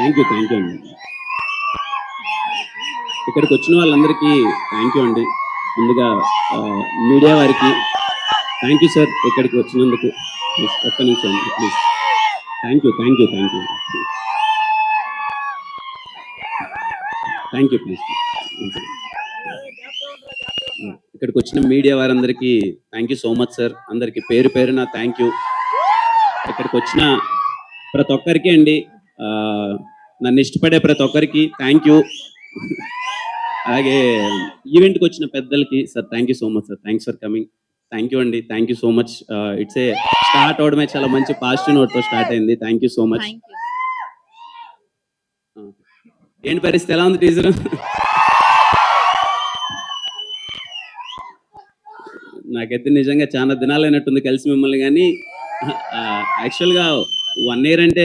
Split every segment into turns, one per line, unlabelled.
Thank you అండి. ఇక్కడికి వచ్చిన వాళ్ళందరికీ థ్యాంక్ యూ అండి. ముందుగా మీడియా వారికి థ్యాంక్ యూ సార్, ఇక్కడికి వచ్చినందుకు. ప్లీజ్ ఒక్క నిమిషం ప్లీజ్. Thank you please. ఇక్కడికి వచ్చిన మీడియా వారందరికీ thank you so much sir. అందరికీ పేరు పేరున థ్యాంక్ యూ. ఇక్కడికి వచ్చిన ప్రతి ఒక్కరికి అండి, నన్ను ఇష్టపడే ప్రతి ఒక్కరికి థ్యాంక్ యూ. అలాగే ఈవెంట్కి వచ్చిన పెద్దలకి sir thank you so much sir. Thanks for coming. Thank you అండి. Thank you so much. It's a start అవడమే చాలా మంచి పాజిటివ్ నోట్తో స్టార్ట్ అయింది. Thank you so much. ఏంటి పరిస్థితి, ఎలా ఉంది టీజర్? నాకైతే నిజంగా చాలా దినాలు అయినట్టుంది కలిసి మిమ్మల్ని. కానీ యాక్చువల్గా 1 year అంటే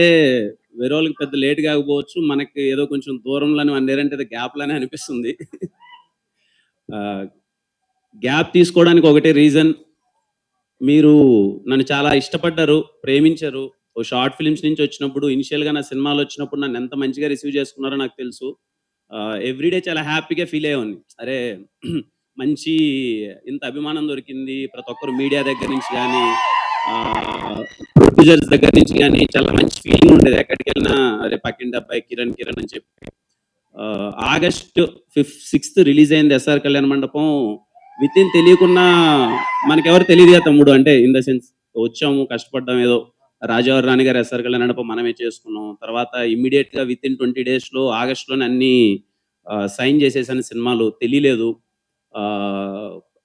వేరే వాళ్ళకి పెద్ద లేట్ కాకపోవచ్చు, మనకి ఏదో కొంచెం దూరంలోనే 1 year అంటే గ్యాప్లోనే అనిపిస్తుంది. గ్యాప్ తీసుకోవడానికి ఒకటే రీజన్, మీరు నన్ను చాలా ఇష్టపడ్డారు, ప్రేమించారు. ఓ షార్ట్ ఫిల్మ్స్ నుంచి వచ్చినప్పుడు, ఇనిషియల్గా నా సినిమాలు వచ్చినప్పుడు నన్ను ఎంత మంచిగా రిసీవ్ చేసుకున్నారో నాకు తెలుసు. ఎవ్రీడే చాలా హ్యాపీగా ఫీల్ అయ్యేవాడిని. అరే మంచి ఇంత అభిమానం దొరికింది. ప్రతి ఒక్కరు మీడియా దగ్గర నుంచి కానీ, ప్రొడ్యూసర్స్ దగ్గర నుంచి కానీ చాలా మంచి ఫీలింగ్ ఉండేది. ఎక్కడికి వెళ్ళినా అరే పక్కింటి అబ్బాయి కిరణ్ అని చెప్పి. August 5th 6th రిలీజ్ అయింది ఎస్ఆర్ కళ్యాణ మండపం. విత్ ఇన్ తెలియకున్నా, మనకెవరు తెలియదుగా తమ్ముడు, అంటే ఇన్ ద సెన్స్ వచ్చాము, కష్టపడ్డాం, ఏదో రాజావారి రాణి గారు ఎస్ఆర్ కళ్యాణ మండపం మనమే చేసుకున్నాం. తర్వాత ఇమ్మీడియట్గా విత్ ఇన్ 20 daysలో ఆగస్టులోనే అన్ని సైన్ చేసేసాను. సినిమాలు తెలియలేదు,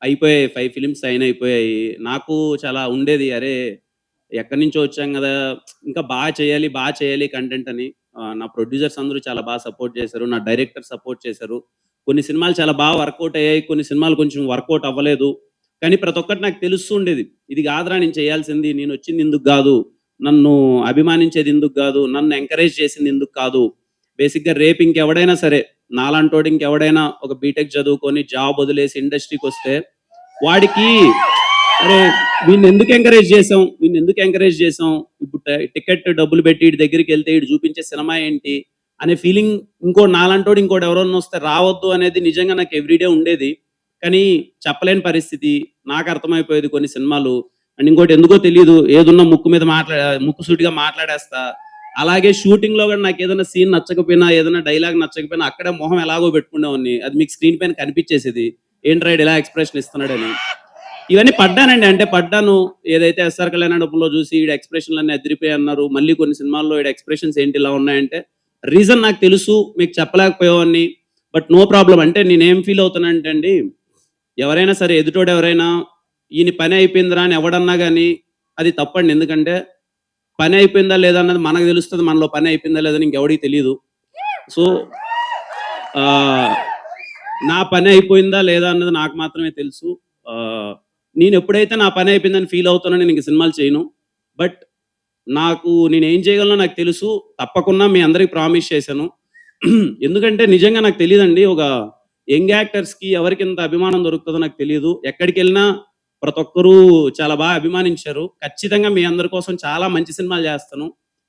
అయిపోయాయి. 5 films సైన్ అయిపోయాయి. నాకు చాలా ఉండేది, అరే ఎక్కడి నుంచో వచ్చాం కదా, ఇంకా బాగా చేయాలి కంటెంట్ అని. నా ప్రొడ్యూసర్స్ అందరూ చాలా బాగా సపోర్ట్ చేశారు, నా డైరెక్టర్ సపోర్ట్ చేశారు. కొన్ని సినిమాలు చాలా బాగా వర్కౌట్ అయ్యాయి, కొన్ని సినిమాలు కొంచెం వర్కౌట్ అవ్వలేదు. కానీ ప్రతి ఒక్కటి నాకు తెలుస్తూ ఉండేది, ఇది కాదురా నేను చేయాల్సింది, నేను వచ్చింది ఇందుకు కాదు, నన్ను అభిమానించేది ఇందుకు కాదు, నన్ను ఎంకరేజ్ చేసింది ఇందుకు కాదు. బేసిక్గా రేపు ఇంకెవడైనా సరే, నాలాంటోడు ఇంకెవడైనా ఒక బీటెక్ చదువుకొని జాబ్ వదిలేసి ఇండస్ట్రీకి వస్తే వాడికి అరే వీడిని ఎందుకు ఎంకరేజ్ చేసాం, ఇప్పుడు టికెట్ డబ్బులు పెట్టి ఇటు దగ్గరికి వెళ్తే ఇటు చూపించే సినిమా ఏంటి అనే ఫీలింగ్ నాలాంటోడు ఇంకోటి ఎవరన్నా వస్తే రావద్దు అనేది నిజంగా నాకు ఎవ్రీడే ఉండేది. కానీ చెప్పలేని పరిస్థితి, నాకు అర్థమైపోయేది కొన్ని సినిమాలు. అండ్ ఇంకోటి ఎందుకో తెలియదు, ఏదున్నా ముక్కు సూటిగా మాట్లాడేస్తా. అలాగే షూటింగ్లో కూడా నాకు ఏదైనా సీన్ నచ్చకపోయినా, ఏదైనా డైలాగ్ నచ్చకపోయినా అక్కడే మొహం ఎలాగో పెట్టుకునేవాడిని. అది మీకు స్క్రీన్ పైన కనిపించేసేది, ఏంటి రైడ్ ఎలా ఎక్స్ప్రెషన్ ఇస్తున్నాడని. ఇవన్నీ పడ్డానండి, అంటే పడ్డాను. ఏదైతే ఎస్ఆర్ కళ్యాణ మండపంలో చూసి ఈడ ఎక్స్ప్రెషన్లు అన్నీ అదిరిపోయి అన్నారు, మళ్ళీ కొన్ని సినిమాల్లో ఈడ ఎక్స్ప్రెషన్స్ ఏంటి ఇలా ఉన్నాయంటే రీజన్ నాకు తెలుసు, మీకు చెప్పలేకపోయేవాడిని. But no problem. అంటే నేనేం ఫీల్ అవుతానంటే అండి, ఎవరైనా సరే ఎదుటోడు ఎవరైనా ఈయన పని అయిపోయిందిరా అని ఎవడన్నా కానీ అది తప్పండి. ఎందుకంటే పని అయిపోయిందా లేదా అన్నది మనకు తెలుస్తుంది, మనలో పని అయిపోయిందా లేదని ఇంకెవడికి తెలియదు. సో నా పని అయిపోయిందా లేదా అన్నది నాకు మాత్రమే తెలుసు. నేను ఎప్పుడైతే నా పని అయిపోయిందని ఫీల్ అవుతానో నేను ఇంక సినిమాలు చేయను. బట్ నేను ఏం చేయగలనో నాకు తెలుసు. తప్పకుండా మీ అందరికి ప్రామిస్ చేశాను. ఎందుకంటే నిజంగా నాకు తెలియదండి, ఒక యంగ్ యాక్టర్స్కి ఎవరికి ఎంత అభిమానం దొరుకుతుందో నాకు తెలియదు. ఎక్కడికి వెళ్ళినా ప్రతి ఒక్కరూ చాలా బాగా అభిమానించారు. ఖచ్చితంగా మీ అందరి కోసం చాలా మంచి సినిమాలు చేస్తాను,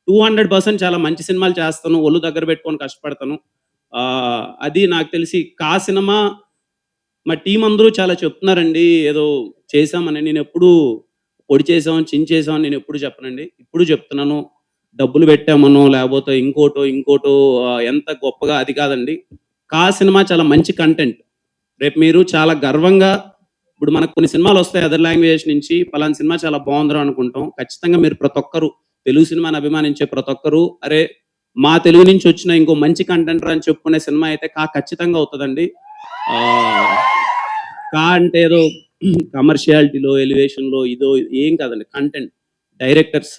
200% చాలా మంచి సినిమాలు చేస్తాను, ఒళ్ళు దగ్గర పెట్టుకొని కష్టపడతాను. అది నాకు తెలిసి సినిమా మా టీం అందరూ చాలా చెప్తున్నారండి ఏదో చేసామని. నేను ఎప్పుడు పొడి చేసాం చించేసాం నేను ఎప్పుడు చెప్పనండి, ఇప్పుడు చెప్తున్నాను. డబ్బులు పెట్టామనో లేకపోతే ఇంకోటో ఎంత గొప్పగా అది కాదండి. సినిమా చాలా మంచి కంటెంట్. రేపు మీరు చాలా గర్వంగా, ఇప్పుడు మనకు కొన్ని సినిమాలు వస్తాయి అదర్ లాంగ్వేజ్ నుంచి, పలానా సినిమా చాలా బాగుందిరా అనుకుంటాం. ఖచ్చితంగా మీరు ప్రతి ఒక్కరు, తెలుగు సినిమాని అభిమానించే ప్రతి ఒక్కరు, అరే మా తెలుగు నుంచి వచ్చిన ఇంకో మంచి కంటెంట్ అని చెప్పుకునే సినిమా అయితే ఖచ్చితంగా అవుతుందండి. అంటే ఏదో కమర్షియాలిటీలో ఎలివేషన్లో ఇదో ఏం కాదండి. Content, directors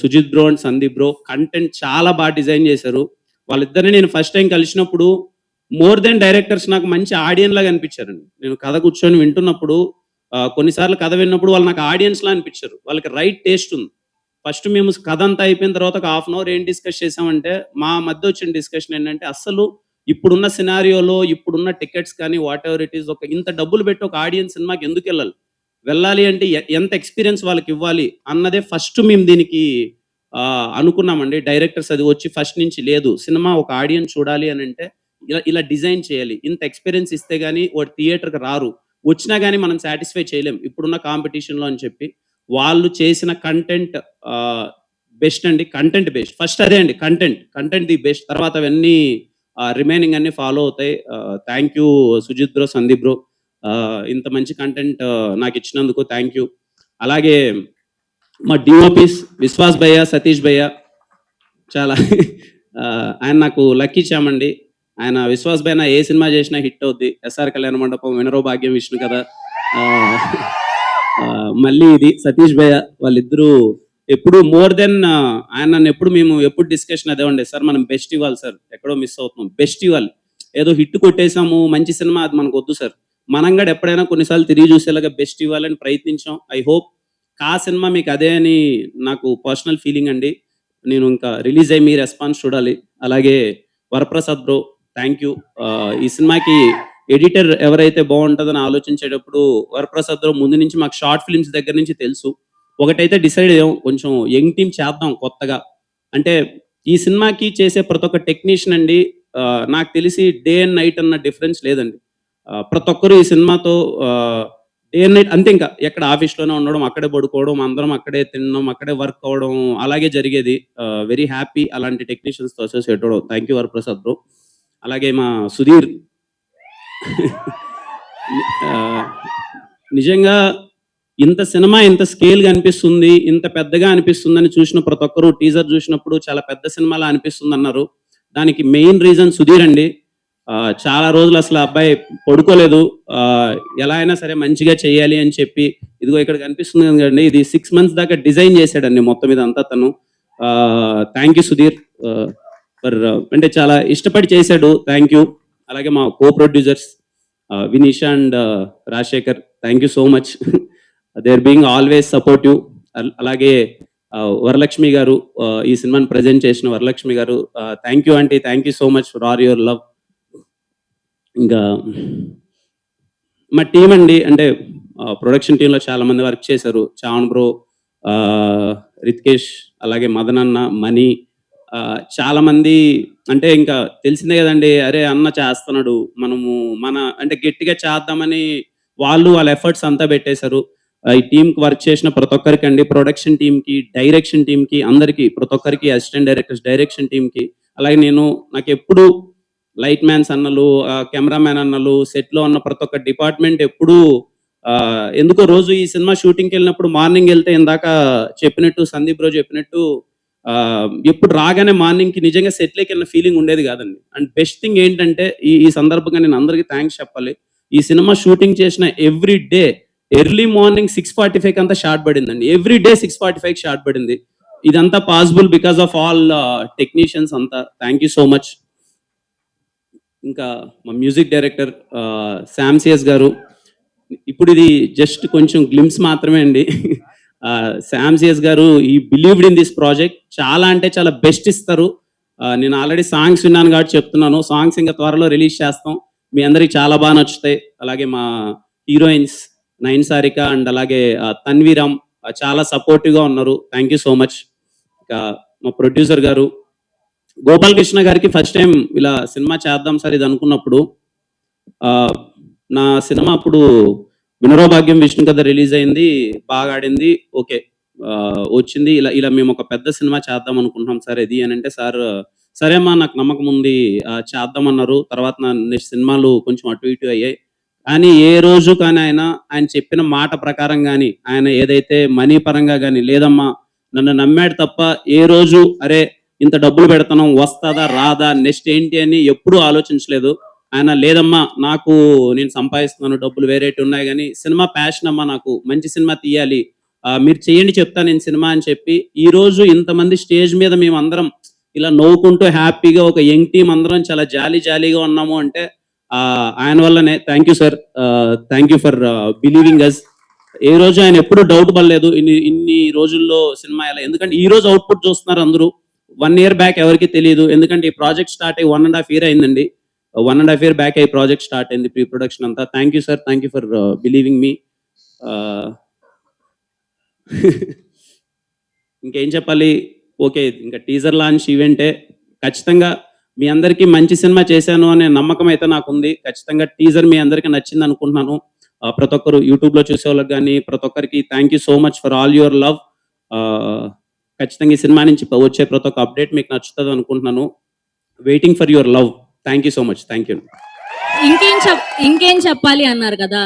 Sujith bro and Sandeep bro content చాలా బాగా డిజైన్ చేశారు. వాళ్ళిద్దరిని నేను ఫస్ట్ టైం కలిసినప్పుడు మోర్ దెన్ డైరెక్టర్స్ నాకు మంచి ఆడియన్స్ లాగా అనిపించారండి. నేను కథ కూర్చొని వింటున్నప్పుడు, కొన్నిసార్లు కథ విన్నప్పుడు వాళ్ళు నాకు ఆడియన్స్ లా అనిపించారు. వాళ్ళకి రైట్ టేస్ట్ ఉంది. ఫస్ట్ మేము కథ అంతా అయిపోయిన తర్వాత ఒక 1/2 hour ఏం డిస్కస్ చేసామంటే, మా మధ్య వచ్చిన డిస్కషన్ ఏంటంటే, అసలు ఇప్పుడున్న సినారియోలో ఇప్పుడున్న టికెట్స్ కానీ వాట్ ఎవర్ ఇట్ ఈస్, ఒక ఇంత డబ్బులు పెట్టి ఒక ఆడియన్స్ సినిమాకి ఎందుకు వెళ్ళాలి అంటే ఎంత ఎక్స్పీరియన్స్ వాళ్ళకి ఇవ్వాలి అన్నదే ఫస్ట్ మేము దీనికి అనుకున్నామండి. డైరెక్టర్స్ అది వచ్చి ఫస్ట్ నుంచి లేదు. సినిమా ఒక ఆడియన్స్ చూడాలి అనంటే ఇలా ఇలా డిజైన్ చేయాలి. ఇంత ఎక్స్‌పీరియన్స్ ఇస్తే గాని వాడు థియేటర్‌కి రారు. వచ్చినా గాని మనం సాటిస్ఫై చేయలేం. ఇప్పుడున్న కాంపిటీషన్‌లో అని చెప్పి వాళ్ళు చేసిన కంటెంట్ బెస్ట్ అండి. Content best. ఫస్ట్ అదే అండి కంటెంట్. Content the best. తర్వాత అవన్నీ రిమైనింగ్ అన్నీ ఫాలో అవుతాయి. Thank you Sujith bro, Sandeep bro. ఇంత మంచి కంటెంట్ నాకిచ్చినందుకు థాంక్ యూ. అలాగే మా డీఓపీస్ విశ్వాస్ భయ్య, సతీష్ భయ్య చాలా ఆయన నాకు లక్కీ చామండి. ఆయన విశ్వాస్ భయ్య ఏ సినిమా చేసినా హిట్ అవుద్ది. ఎస్ఆర్ కళ్యాణ మండపం, వినరో భాగ్యం, విష్ణు కథ. మళ్ళీ ఇది సతీష్ భయ్య వాళ్ళిద్దరూ ఎప్పుడు మోర్ దెన్ ఆయన నన్ను మేము ఎప్పుడు డిస్కషన్ అదే ఉండే సార్ మనం బెస్ట్ ఇవ్వాలి సార్, ఎక్కడో మిస్ అవుతున్నాం, బెస్ట్ ఇవ్వాలి. ఏదో హిట్ కొట్టేసాము మంచి సినిమా అది మనకు వద్దు సార్, మనం కూడా ఎప్పుడైనా కొన్నిసార్లు తిరిగి చూసేలాగా బెస్ట్ ఇవ్వాలని ప్రయత్నించాం. ఐ హోప్ కా సినిమా మీకు అదే అని నాకు పర్సనల్ ఫీలింగ్ అండి. నేను ఇంకా రిలీజ్ అయ్యి మీ రెస్పాన్స్ చూడాలి. అలాగే వరప్రసాద్ బ్రో థ్యాంక్ యూ. ఈ సినిమాకి ఎడిటర్ ఎవరైతే బాగుంటుందని ఆలోచించేటప్పుడు వరప్రసాద్ బ్రో ముందు నుంచి మాకు షార్ట్ ఫిల్మ్స్ దగ్గర నుంచి తెలుసు. ఒకటైతే డిసైడ్ అయ్యాం, కొంచెం యంగ్ టీమ్ చేద్దాం కొత్తగా. అంటే ఈ సినిమాకి చేసే ప్రతి ఒక్క టెక్నీషియన్ అండి నాకు తెలిసి డే అండ్ నైట్ అన్న డిఫరెన్స్ లేదండి. ప్రతి ఒక్కరు ఈ సినిమాతో డే అండ్ నైట్ అంతే, ఇంకా ఎక్కడ ఆఫీస్లోనే ఉండడం, అక్కడే పడుకోవడం, అందరం అక్కడే తినడం, అక్కడే వర్క్ అవ్వడం అలాగే జరిగేది. వెరీ హ్యాపీ అలాంటి టెక్నీషియన్స్తో అసోసియేట్ అవ్వడం. Thank you Varaprasad bro. అలాగే మా సుధీర్ నిజంగా ఇంత సినిమా ఇంత స్కేల్గా అనిపిస్తుంది, ఇంత పెద్దగా అనిపిస్తుందని చూసిన ప్రతి ఒక్కరు టీజర్ చూసినప్పుడు చాలా పెద్ద సినిమాలా అనిపిస్తుంది అన్నారు. దానికి మెయిన్ రీజన్ సుధీర్ అండి. చాలా రోజులు అసలు అబ్బాయి పడుకోలేదు, ఎలా అయినా సరే మంచిగా చేయాలి అని చెప్పి ఇదిగో ఇక్కడ కనిపిస్తుంది కదండి, ఇది 6 months దాకా డిజైన్ చేశాడండి మొత్తం మీద అంతా తను. థ్యాంక్ యూ సుధీర్ ఫర్ అంటే చాలా ఇష్టపడి చేశాడు. Thank you. అలాగే మా co producers Vineesh and Rajasekhar, thank you so much. They are being always supportive. అలాగే వరలక్ష్మి గారు, ఈ సినిమాని ప్రజెంట్ చేసిన Varalakshmi garu, thank you aunty, thank you so much for all your love. ఇంకా మా టీం అండి, అంటే ప్రొడక్షన్ టీంలో చాలా మంది వర్క్ చేశారు. చావన్ బ్రో, రిత్కేష్, అలాగే మదన్ అన్న, మణి, చాలా మంది. అంటే ఇంకా తెలిసిందే కదండి, అరే అన్న చేస్తున్నాడు మనము మన అంటే గట్టిగా చేద్దామని వాళ్ళ ఎఫర్ట్స్ అంతా పెట్టేశారు. ఈ టీంకి వర్క్ చేసిన ప్రతి ఒక్కరికి అండి, ప్రొడక్షన్ టీంకి, డైరెక్షన్ టీంకి, అందరికీ ప్రతి ఒక్కరికి, అసిస్టెంట్ డైరెక్టర్స్, డైరెక్షన్ టీంకి. అలాగే నాకు ఎప్పుడు లైట్ మ్యాన్స్ అన్నలు, కెమెరామ్యాన్ అన్నలు, సెట్లో ఉన్న ప్రతి ఒక్క డిపార్ట్మెంట్ ఎప్పుడు ఎందుకో రోజు ఈ సినిమా షూటింగ్కి వెళ్ళినప్పుడు మార్నింగ్ వెళ్తే ఇందాక చెప్పినట్టు సందీప్ బ్రో చెప్పినట్టు ఎప్పుడు రాగానే మార్నింగ్కి నిజంగా సెట్లోకి వెళ్ళిన ఫీలింగ్ ఉండేది కాదండి. అండ్ బెస్ట్ థింగ్ ఏంటంటే ఈ సందర్భంగా నేను అందరికీ థ్యాంక్స్ చెప్పాలి. ఈ సినిమా షూటింగ్ చేసిన ఎవ్రీ డే ఎర్లీ మార్నింగ్ 6:45 అంతా షార్ట్ పడిందండి. ఎవ్రీ డే 6:45 షార్ట్ పడింది. ఇదంతా possible because of all technicians అంతా. Thank you so much. ఇంకా మా మ్యూజిక్ డైరెక్టర్ శామ్ సిఎస్ గారు, ఇప్పుడు ఇది జస్ట్ కొంచెం గ్లిమ్స్ మాత్రమే అండి. శామ్ సిఎస్ గారు ఈ బిలీవ్డ్ ఇన్ దిస్ ప్రాజెక్ట్, చాలా అంటే చాలా బెస్ట్ ఇస్తారు. నేను ఆల్రెడీ సాంగ్స్ విన్నాను కాబట్టి చెప్తున్నాను, సాంగ్స్ ఇంకా త్వరలో రిలీజ్ చేస్తాం, మీ అందరికి చాలా బాగా నచ్చుతాయి. అలాగే మా హీరోయిన్స్ నయన్ సారిక అండ్ అలాగే తన్వీరామ్ చాలా సపోర్టివ్గా ఉన్నారు. Thank you so much. ఇంకా మా ప్రొడ్యూసర్ గారు గోపాలకృష్ణ గారికి ఫస్ట్ టైం ఇలా సినిమా చేద్దాం సార్ ఇది అనుకున్నప్పుడు, నా సినిమా అప్పుడు వినరో భాగ్యం, విష్ణు కథ రిలీజ్ అయింది, బాగా ఆడింది, ఓకే వచ్చింది. ఇలా మేము ఒక పెద్ద సినిమా చేద్దాం అనుకుంటున్నాం సార్ ఇది అని అంటే, సార్ సరే అమ్మా నాకు నమ్మకం ఉంది చేద్దామన్నారు. తర్వాత నా నెక్స్ట్ సినిమాలు కొంచెం అటు ఇటు అయ్యాయి. కానీ ఏ రోజు కానీ ఆయన చెప్పిన మాట ప్రకారం కానీ, ఆయన ఏదైతే మనీ పరంగా కానీ లేదమ్మా నన్ను నమ్మాడు తప్ప ఏ రోజు అరే ఇంత డబ్బులు పెడతాను వస్తుందా రాదా నెక్స్ట్ ఏంటి అని ఎప్పుడూ ఆలోచించలేదు. ఆయన లేదమ్మా నేను సంపాదిస్తున్నాను డబ్బులు వేరేటి ఉన్నాయి కానీ సినిమా ప్యాషన్ అమ్మా, నాకు మంచి సినిమా తీయాలి, మీరు చేయండి చెప్తా నేను సినిమా అని చెప్పి ఈ రోజు ఇంతమంది స్టేజ్ మీద మేము అందరం ఇలా నవ్వుకుంటూ హ్యాపీగా ఒక యంగ్ టీం అందరం చాలా జాలీగా ఉన్నాము అంటే ఆయన వల్లనే. Thank you sir, thank you for believing us. ఏ రోజు ఆయన ఎప్పుడు డౌట్ పడలేదు ఇన్ని రోజుల్లో సినిమా ఎలా, ఎందుకంటే ఈ రోజు అవుట్పుట్ చూస్తున్నారు అందరూ. 1 year బ్యాక్ ఎవరికి తెలియదు, ఎందుకంటే ఈ ప్రాజెక్ట్ స్టార్ట్ అయ్యి 1.5 year అయిందండి. 1.5 year బ్యాక్ అయ్యి ప్రాజెక్ట్ స్టార్ట్ అయింది, ప్రీ ప్రొడక్షన్ అంతా. Thank you sir, thank you for believing మీ. ఇంకేం చెప్పాలి, ఓకే. ఇంకా టీజర్ లాంచ్ ఈవెంటే. ఖచ్చితంగా మీ అందరికీ మంచి సినిమా చేశాను అనే నమ్మకం అయితే నాకుంది. ఖచ్చితంగా టీజర్ మీ అందరికీ నచ్చిందనుకుంటున్నాను. ప్రతి ఒక్కరు యూట్యూబ్‌లో చూసేవాళ్ళకి గాని, ప్రతి ఒక్కరికి thank you so much for all your love. ఖచ్చితంగా ఈ సినిమా నుంచి వచ్చే ప్రతి ఒక్క అప్డేట్ మీకు నచ్చుతదనుకుంటున్నాను. Waiting for your love. Thank you so much. Thank you.
ఇంకేం చెప్పాలి అన్నారు కదా.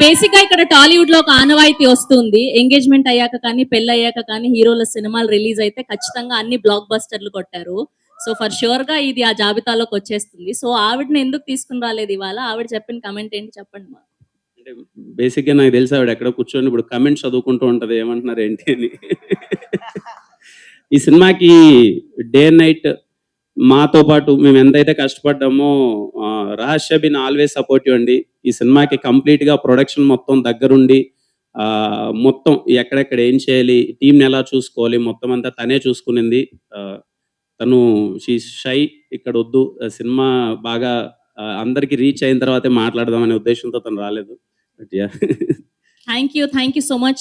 బేసిక్ గా ఇక్కడ టాలీవుడ్ లో ఒక ఆనవాయితీ వస్తుంది. ఎంగేజ్మెంట్ అయ్యాక కానీ పెళ్లి అయ్యాక కానీ హీరోల సినిమాలు రిలీజ్ అయితే ఖచ్చితంగా అన్ని బ్లాక్ బస్టర్లు కొట్టారు. సో ఫర్ షూర్ గా ఇది ఆ జాబితాలోకి వచ్చేస్తుంది. సో ఆవిడని ఎందుకు తీసుకుని రాలేదు ఇవాళ? ఆవిడ చెప్పిన కమెంట్ ఏంటి చెప్పండి మా.
అంటే బేసిక్‌గా నాకు తెలుసు ఆవిడ ఎక్కడో కూర్చొని ఇప్పుడు కమెంట్స్ చదువుకుంటూ ఉంటది. ఏమంటున్నారు ఏంటి అని. ఈ సినిమాకి డే అండ్ నైట్ మాతో పాటు మేము ఎంతైతే కష్టపడ్డామో రహస్య బిన్ ఆల్వేస్ సపోర్టివ్ అండి. ఈ సినిమాకి కంప్లీట్‌గా ప్రొడక్షన్ మొత్తం దగ్గరుండి మొత్తం ఎక్కడెక్కడ ఏం చేయాలి, టీమ్‌ని ఎలా చూసుకోవాలి మొత్తం అంతా తనే చూసుకునింది. తను షీ ఈజ్ షై ఇక్కడొద్దు. సినిమా బాగా అందరికి రీచ్ అయిన తర్వాతే మాట్లాడదాం అనే ఉద్దేశంతో తను రాలేదు. But yeah!
Thank you so much.